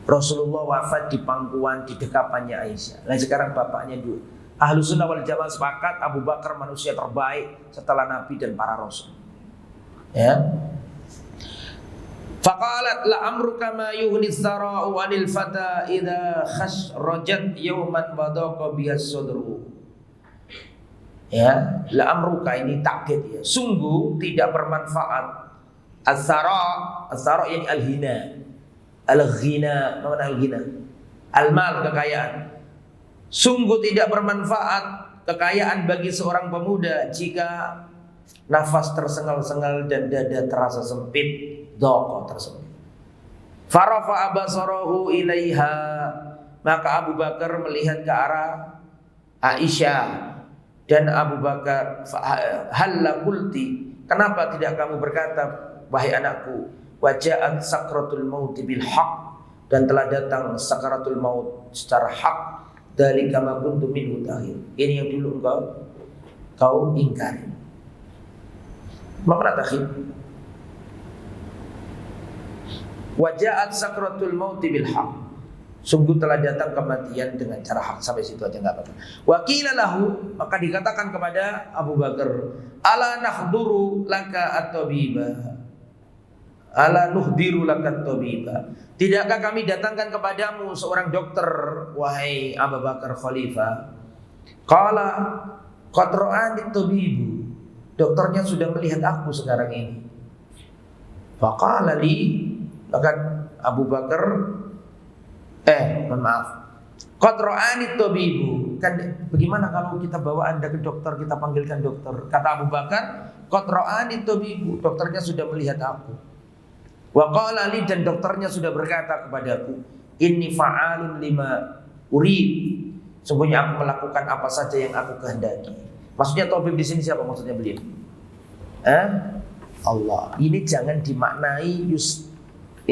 Rasulullah wafat di pangkuan, di dekapannya Aisyah. Nah sekarang bapaknya dulu. Ahlus Sunnah wal Jamaah sepakat Abu Bakar manusia terbaik setelah Nabi dan para Rasul. Ya. Faqalat la amruka ma yuhni sara'u anil fata idza khasrajat yawman badaqa bihas sadru. Ya, la amruka ini takkid ya. Sungguh tidak bermanfaat. As-sara' yani al-hina. Al-ghina, mana al-ghina? Al-mal, kekayaan. Sungguh tidak bermanfaat kekayaan bagi seorang pemuda jika nafas tersengal-sengal dan dada terasa sempit, doko tersebut. Farafa abasarahu ilaiha, maka Abu Bakar melihat ke arah Aisyah, dan Abu Bakar, halla qulti, kenapa tidak kamu berkata wahai anakku, waja'at sakratul maut bil haq, dan telah datang sakaratul maut secara hak Dzalika ma kuntum minhu tahir. Ini yang dulu kau ingkari. Makna takhir. Wa ja'at sakratul maut bil haqq. Sungguh telah datang kematian dengan cara hak. Sampai situ aja enggak apa-apa. Wa qila lahu, maka dikatakan kepada Abu Bakar, ala nahduru laka at-tabiba. Ala nuhdiru laka at-tabiba. Tidakkah kami datangkan kepadamu seorang dokter, wahai Abu Bakar Khalifah? Qala qad ra'ani at-tabibu. Dokternya sudah melihat aku sekarang ini. Faqala li, maka Abu Bakar qad ra'ani at-tabibu. Kan bagaimana kalau kita bawa Anda ke dokter, kita panggilkan dokter? Kata Abu Bakar, qad ra'ani at-tabibu. Dokternya sudah melihat aku. Wa qala li, dan dokternya sudah berkata kepadaku, inni fa'alun lima urid. Sungguhnya aku melakukan apa saja yang aku kehendaki. Maksudnya tabib di sini siapa maksudnya beliau? Allah. Ini jangan dimaknai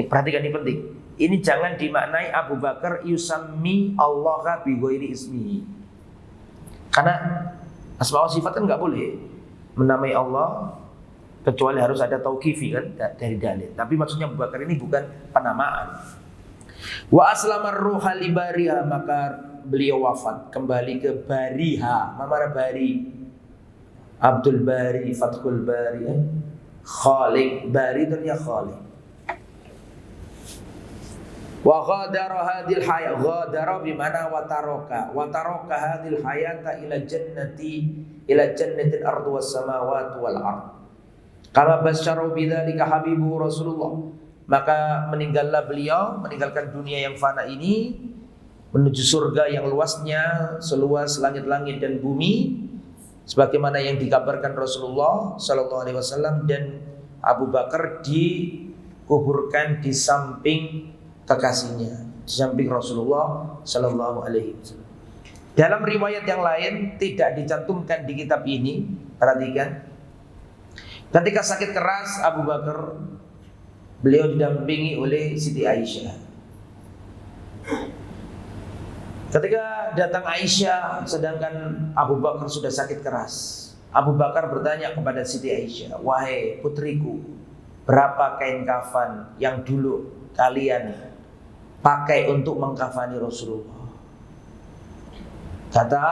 perhatikan ini penting. Ini jangan dimaknai Abu Bakar yusammi Allah bi ghairi ismihi. Karena asma wa sifat kan enggak boleh menamai Allah kecuali harus ada tauqifi kan dari dalil. Tapi maksudnya Abu Bakar ini bukan penamaan. Wa aslamar ruha li bariha, maka beliau wafat kembali ke Bariha. Mana Bari? Abdul Bari, Fathul Bari, Khaliq. Bari ternyata Khaliq. Wa ghadara hadil hayat, ghadara bimana wataroka hadil hayata ila jannatin ardu was samawati wal ard. Kama basyaru bidzalika habibu Rasulullah. Maka meninggallah beliau, meninggalkan dunia yang fana ini menuju surga yang luasnya seluas langit-langit dan bumi, sebagaimana yang dikabarkan Rasulullah sallallahu alaihi wasallam. Dan Abu Bakar dikuburkan di samping kekasihnya, di samping Rasulullah sallallahu alaihi wasallam. Dalam riwayat yang lain tidak dicantumkan di kitab ini, perhatikan. Ketika sakit keras Abu Bakar, beliau didampingi oleh Siti Aisyah. Ketika datang Aisyah sedangkan Abu Bakar sudah sakit keras, Abu Bakar bertanya kepada Siti Aisyah, wahai putriku, berapa kain kafan yang dulu kalian pakai untuk mengkafani Rasulullah? Kata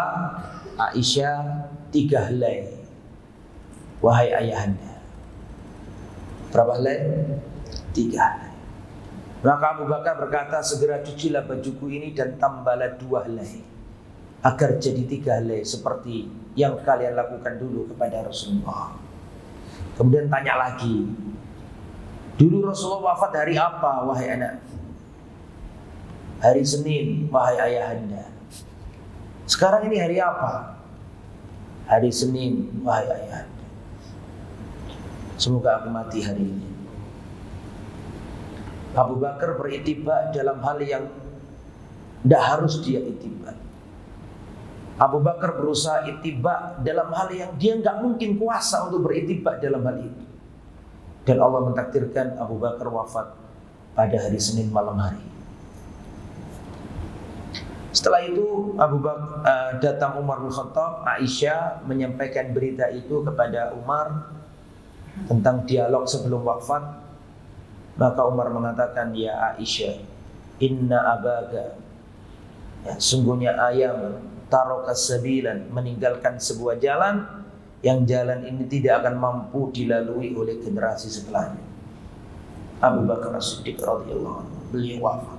Aisyah, 3 helai, wahai ayahanda. Berapa helai? 3 helai. Maka Abu Bakar berkata, segera cucilah bajuku ini dan tambahlah 2 helai, agar jadi 3 helai seperti yang kalian lakukan dulu kepada Rasulullah. Kemudian tanya lagi, dulu Rasulullah wafat hari apa, wahai anak? Hari Senin, wahai ayahanda. Sekarang ini hari apa? Hari Senin, wahai ayahanda. Semoga aku mati hari ini. Abu Bakar beritibak dalam hal yang tidak harus dia itibak. Abu Bakar berusaha itibak dalam hal yang dia nggak mungkin kuasa untuk beritibak dalam hal itu. Dan Allah mentakdirkan Abu Bakar wafat pada hari Senin malam hari. Setelah itu Abu Bakar datang Umar bin Khattab. Aisyah menyampaikan berita itu kepada Umar tentang dialog sebelum wafat. Maka Umar mengatakan, ya Aisyah, inna abaga, ya, sungguhnya ayam tarokas sabilan, meninggalkan sebuah jalan yang jalan ini tidak akan mampu dilalui oleh generasi setelahnya. Abu Bakar As-Siddiq radhiyallahu anhu, beliau wafat.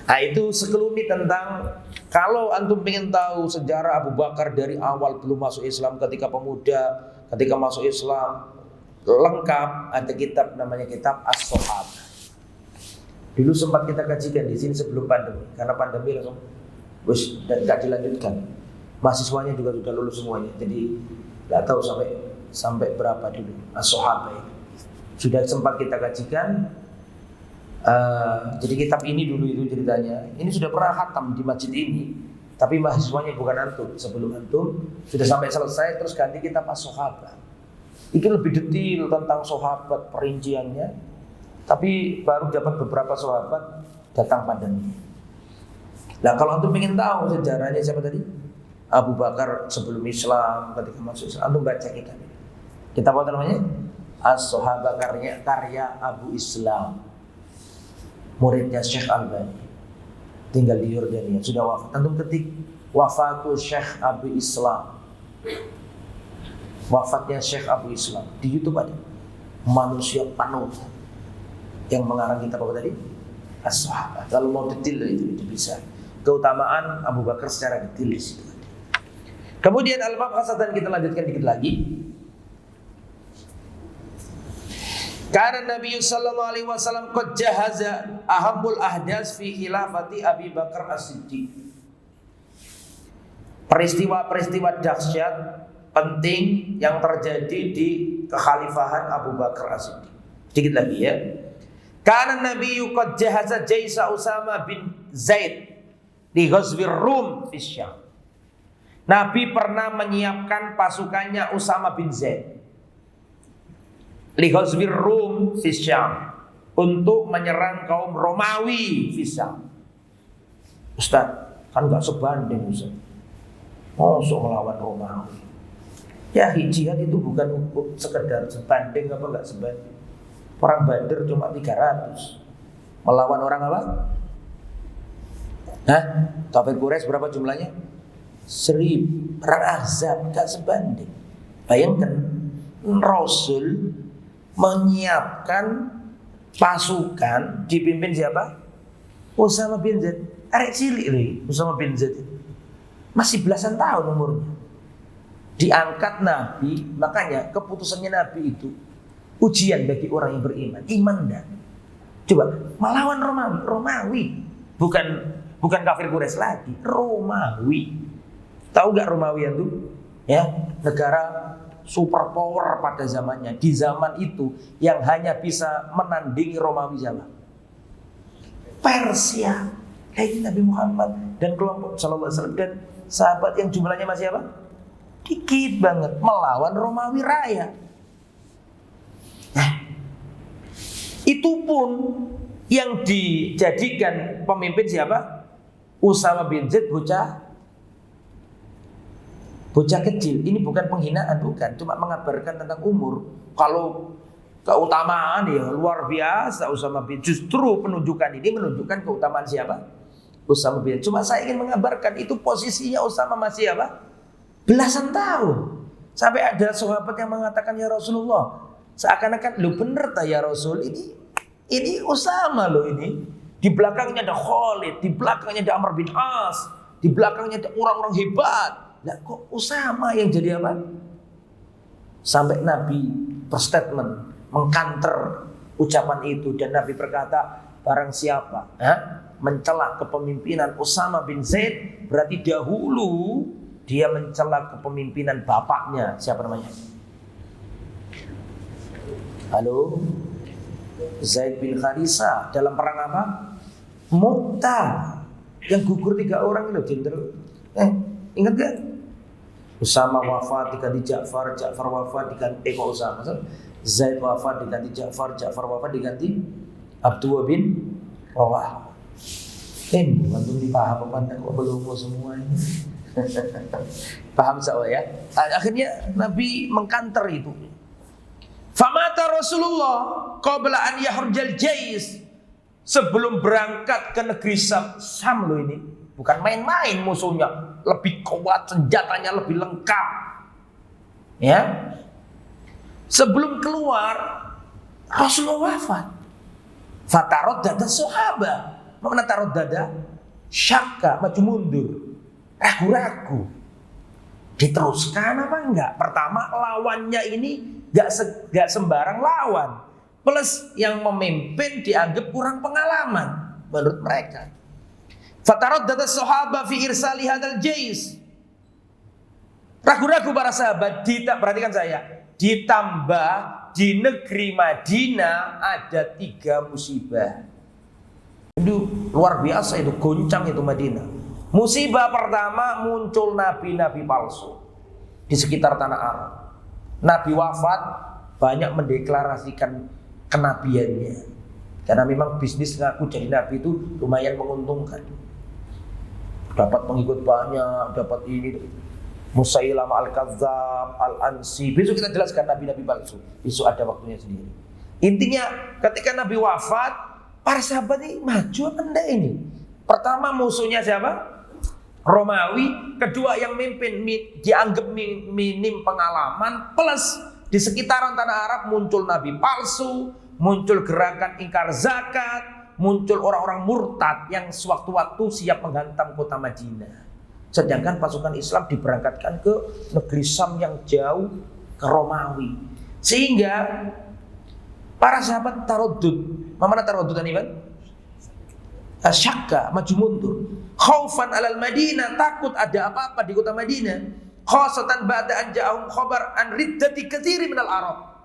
Nah, itu sekelumit tentang, kalau antum ingin tahu sejarah Abu Bakar dari awal belum masuk Islam, ketika pemuda, ketika masuk Islam, lengkap, ada kitab namanya kitab As-Sahabah. Dulu sempat kita kajikan di sini sebelum pandemi, karena pandemi langsung nggak dilanjutkan. Mahasiswanya juga sudah lulus semuanya, jadi nggak tahu sampai berapa dulu As-Sahabah ini. Sudah sempat kita kajikan. Jadi kitab ini dulu itu ceritanya, ini sudah pernah khatam di masjid ini, tapi mahasiswanya bukan antum. Sebelum antum sudah sampai selesai, terus ganti kitab As-Sahabah. Itu lebih detail tentang sahabat, perinciannya. Tapi baru dapat beberapa sahabat, datang pandemi. Nah kalau antum ingin tahu sejarahnya siapa tadi? Abu Bakar sebelum Islam, ketika masuk Islam, antum baca kitab. Kitab apa namanya? As-Sahabah, karya Abu Islam, muridnya Syekh Albani, tinggal di Yordania, sudah wafat. Antum ketik wafatul Syekh Abu Islam, wafatnya Syekh Abu Islam, di YouTube ada. Manusia panutan yang mengarang kitab apa tadi? As-Sahabah. Kalau mau detail itu bisa. Keutamaan Abu Bakar secara detail di situ. Kemudian al-mabhas, dan kita lanjutkan dikit lagi. Karena Nabi sallallahu alaihi wasallam qad jahaza ahammul ahdas fi khilafati Abi Bakar As-Siddiq. Peristiwa-peristiwa dahsyat penting yang terjadi di kekhalifahan Abu Bakar As-Siddiq. Sedikit lagi ya. Karena Nabi qad jahaza jaisa Usama bin Zaid di Ghazwir Rum fi Syam. Nabi pernah menyiapkan pasukannya Usama bin Zaid li Ghazwir Rum fi Syam untuk menyerang kaum Romawi fi Syam. Ustaz, kan gak sebanding Ustaz. Masuk melawan Romawi. Ya jihad itu bukan sekedar sebanding apa enggak sebanding. Perang Badar cuma 300. Melawan orang apa? Hah? Kafir Quraisy berapa jumlahnya? 1000. Perang Ahzab enggak sebanding. Bayangkan Rasul menyiapkan pasukan dipimpin siapa? Usama bin Zaid. Arek cilik lho Usama bin Zaid. Masih belasan tahun umurnya. Diangkat Nabi, makanya keputusannya Nabi itu ujian bagi orang yang beriman, iman dan. Coba melawan Romawi, bukan kafir Quraisy lagi, Romawi. Tahu gak Romawi itu? Ya, negara superpower pada zamannya. Di zaman itu yang hanya bisa menandingi Romawi siapa? Persia. Kayak Nabi Muhammad dan kelompok sallallahu alaihi wasallam dan sahabat yang jumlahnya masih apa? Dikit banget melawan Romawi Raya. Nah, itu pun yang dijadikan pemimpin siapa? Usama bin Zaid, bocah kecil. Ini bukan penghinaan, bukan, cuma mengabarkan tentang umur. Kalau keutamaan ya luar biasa Usama bin, justru penunjukan ini menunjukkan keutamaan siapa? Usama bin. Cuma saya ingin mengabarkan itu posisinya Usama masih apa? Belasan tahun. Sampai ada sahabat yang mengatakan, ya Rasulullah, seakan-akan lu bener tak ya Rasul, ini Usama loh ini. Di belakangnya ada Khalid, di belakangnya ada Amr bin As, di belakangnya ada orang-orang hebat. Nah, kok Usama yang jadi apa? Sampai Nabi berstatement mengkanter ucapan itu, dan Nabi berkata, barang siapa mencela kepemimpinan Usama bin Zaid, berarti dahulu dia mencela kepemimpinan bapaknya. Siapa namanya? Halo? Zaid bin Harisa dalam perang apa? Mu'tah, yang gugur 3 orang itu jenderal. Ingat gak? Usama wafat diganti Ja'far, Ja'far wafat diganti Usama. Zaid wafat diganti Ja'far, Ja'far wafat diganti Abdullah bin Rawah. Antum dipaham apa enggak? Kok belum semua ini? Paham saya ya? Akhirnya Nabi mengkanter itu. Famata Rasulullah qabla an yahrujal jais. Sebelum berangkat ke negeri Syam loh ini. Bukan main-main musuhnya. Lebih kuat, senjatanya lebih lengkap. Ya. Sebelum keluar Rasulullah wafat. Fatarot dada sahabat. Mana taruh dada? Syakka, maju mundur. Ragu-ragu. Diteruskan apa enggak? Pertama, lawannya ini gak sembarang lawan. Plus yang memimpin dianggap kurang pengalaman menurut mereka. Fatarot dada sahabat fi irsali hadal jais. Ragu-ragu para sahabat. Perhatikan saya. Ditambah di negeri Madinah ada 3 musibah. Itu luar biasa, itu goncang itu Madinah. Musibah pertama, muncul nabi-nabi palsu di sekitar tanah Arab. Nabi wafat, banyak mendeklarasikan kenabiannya. Karena memang bisnis ngaku jadi nabi itu lumayan menguntungkan. dapat pengikut banyak, dapat ini. Musailamah al-Kadzdzab, al-Ansi. Besok kita jelaskan nabi-nabi palsu. Besok ada waktunya sendiri. Intinya ketika Nabi wafat, para sahabat ini maju apa enggak ini? Pertama musuhnya siapa? Romawi. Kedua yang mimpin dianggap minim pengalaman. Plus di sekitaran tanah Arab muncul nabi palsu, muncul gerakan ingkar zakat, muncul orang-orang murtad yang sewaktu-waktu siap menghantam kota Madinah. Sedangkan pasukan Islam diberangkatkan ke negeri Syam yang jauh, ke Romawi. Sehingga para sahabat tarodud. Mana tarodud ini kan? Syakka, maju mundur. Khaufan alal Madinah, takut ada apa-apa di kota Madinah. Khasatan ba'da an ja'ahum khabar an riddati katsiri minal Arab.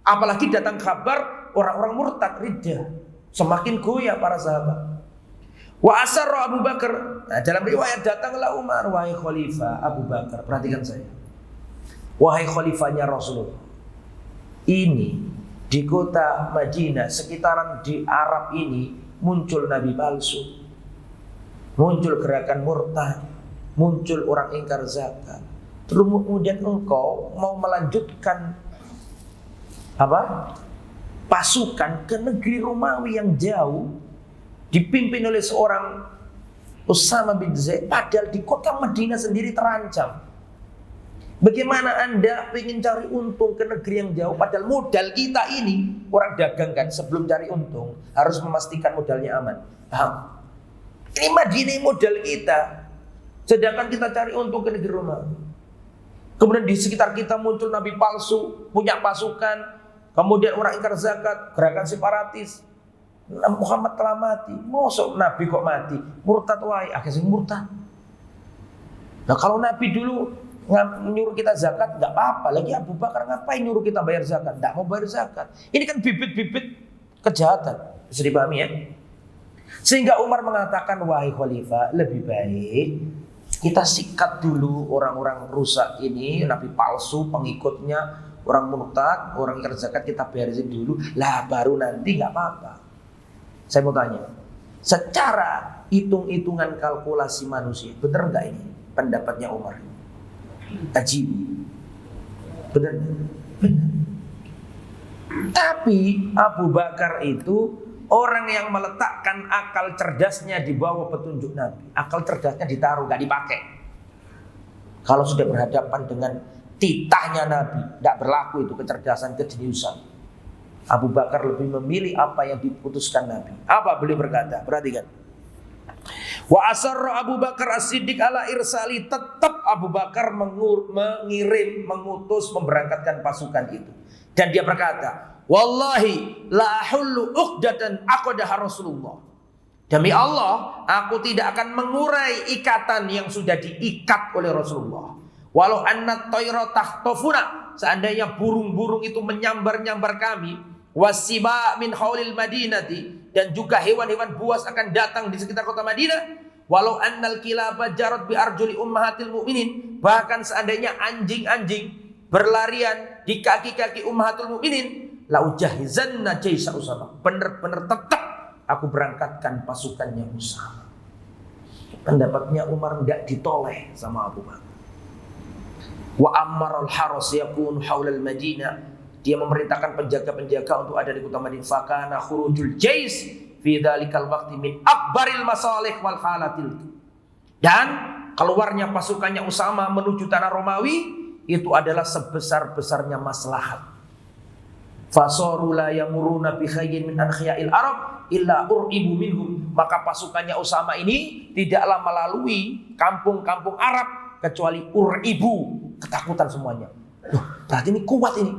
Apalagi datang kabar orang-orang murtad riddah. Semakin goyah para sahabat. Wa asarra Abu Bakar. Nah, dalam riwayat datanglah Umar, wahai khalifah Abu Bakar. Perhatikan saya. Wahai khalifahnya Rasulullah. Ini di kota Madinah, sekitaran di Arab ini muncul nabi palsu. Muncul gerakan murtad, muncul orang ingkar zakat. Terus kemudian engkau mau melanjutkan apa? Pasukan ke negeri Romawi yang jauh, dipimpin oleh seorang Usama bin Zaid, padahal di kota Madinah sendiri terancam. Bagaimana Anda ingin cari untung ke negeri yang jauh, padahal modal kita ini, orang dagang kan, sebelum cari untung harus memastikan modalnya aman. Paham? Ini Madinah modal kita, sedangkan kita cari untung ke negeri Romawi. Kemudian di sekitar kita muncul nabi palsu, punya pasukan, kemudian orang ingkar zakat, gerakan separatis. Muhammad telah mati, mosok Nabi kok mati? Murtad wae, akhirnya murtad. Nah kalau Nabi dulu nyuruh kita zakat, nggak apa-apa. Lagi Abu Bakar ngapain nyuruh kita bayar zakat? Nggak mau bayar zakat. Ini kan bibit-bibit kejahatan. Bisa dipahami ya? Sehingga Umar mengatakan, wahai khalifah, lebih baik kita sikat dulu orang-orang rusak ini, Nabi palsu, pengikutnya, orang murtad, orang ingkar zakat kita beresin dulu. Lah baru nanti nggak apa-apa. Saya mau tanya, secara hitung-hitungan kalkulasi manusia, benar nggak ini pendapatnya Umar? Ajib, benar? Benar. Tapi Abu Bakar itu orang yang meletakkan akal cerdasnya di bawah petunjuk Nabi. Akal cerdasnya ditaruh, nggak dipakai. Kalau sudah berhadapan dengan titahnya Nabi, tidak berlaku itu kecerdasan, kejeniusan. Abu Bakar lebih memilih apa yang diputuskan Nabi. Apa beliau berkata? Perhatikan. Wa asarra Abu Bakar as-Siddiq ala irsali. Tetap Abu Bakar mengirim, mengutus, memberangkatkan pasukan itu. Dan dia berkata, wallahi la ahullu uqdatan aqadaha Rasulullah. Demi Allah, aku tidak akan mengurai ikatan yang sudah diikat oleh Rasulullah. Walau anna tayra tahtafuna, seandainya burung-burung itu menyambar-nyambar kami, wasiba min haulil madinati, dan juga hewan-hewan buas akan datang di sekitar kota Madinah. Walau annal kilaba jarat bi arjuli ummahatil mu'minin, bahkan seandainya anjing-anjing berlarian di kaki-kaki ummahatul mu'minin, la ujahizanna jaisa Usama. Benar-benar tetap aku berangkatkan pasukannya Usama. Pendapatnya Umar tidak ditoleh sama Abu Bakar. Wa ammarul haras yakun haulal Madinah, dia memerintahkan penjaga-penjaga untuk ada di kota Madinah. Fakana khurujul jais fi dzalikal waqti min akbaril masalih wal halatil. Dan keluarnya pasukannya Usama menuju tanah Romawi itu adalah sebesar-besarnya maslahat. Fasaru la yamuruna bi khayyin min ankhiya'il Arab illa uribu minhum. Maka pasukannya Usama ini tidaklah melalui kampung-kampung Arab kecuali uribu, ketakutan semuanya. Loh, berarti ini kuat ini.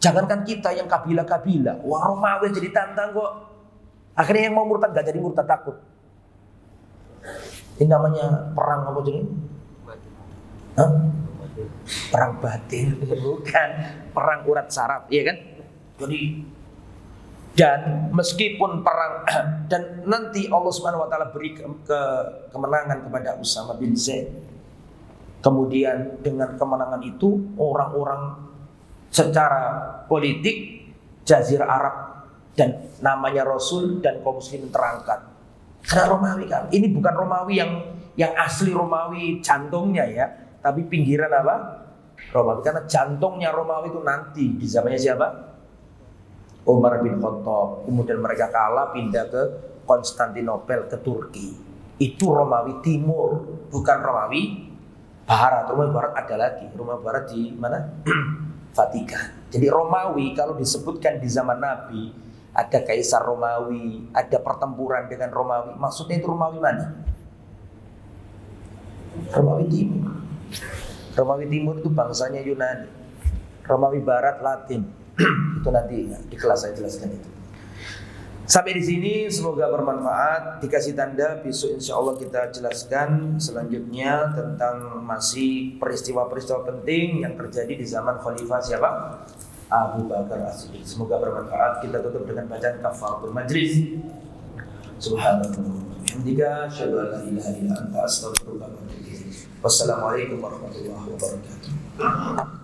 Jangankan kita yang kabilah-kabilah, wah Romawi jadi tantang kok. Akhirnya yang mau murtad gak jadi murtad, takut. Ini namanya perang apa jadi? Hah? Perang batin, bukan perang urat saraf, iya kan? Jadi dan meskipun perang dan nanti Allah Subhanahu wa taala beri kemenangan kepada Usama bin Zaid. Kemudian dengan kemenangan itu orang-orang secara politik Jazirah Arab dan namanya Rasul dan kaum muslimin terangkat. Karena Romawi kan, ini bukan Romawi yang yang asli Romawi jantungnya ya, tapi pinggiran apa? Romawi. Karena jantungnya Romawi itu nanti di zamannya siapa? Umar bin Khattab. Kemudian mereka kalah, pindah ke Konstantinopel, ke Turki. Itu Romawi Timur, bukan Romawi Barat. Romawi Barat ada lagi. Romawi Barat di mana? Vatikan. Jadi Romawi kalau disebutkan di zaman Nabi, ada Kaisar Romawi, ada pertempuran dengan Romawi. Maksudnya itu Romawi mana? Romawi Timur. Romawi Timur itu bangsanya Yunani. Romawi Barat Latin. Itu nanti ya, di kelas saya jelaskan itu. Sampai di sini semoga bermanfaat. Dikasih tanda besok insya Allah kita jelaskan selanjutnya tentang masih peristiwa-peristiwa penting yang terjadi di zaman Khalifah siapa? Abu Bakar As-Siddiq. Semoga bermanfaat. Kita tutup dengan bacaan kafaratul majlis. Subhanallah. Alhamdulillah. Asyhadu an la ilaha illa anta astaghfiruka wa atubu ilaik. Wassalamualaikum warahmatullahi wabarakatuh.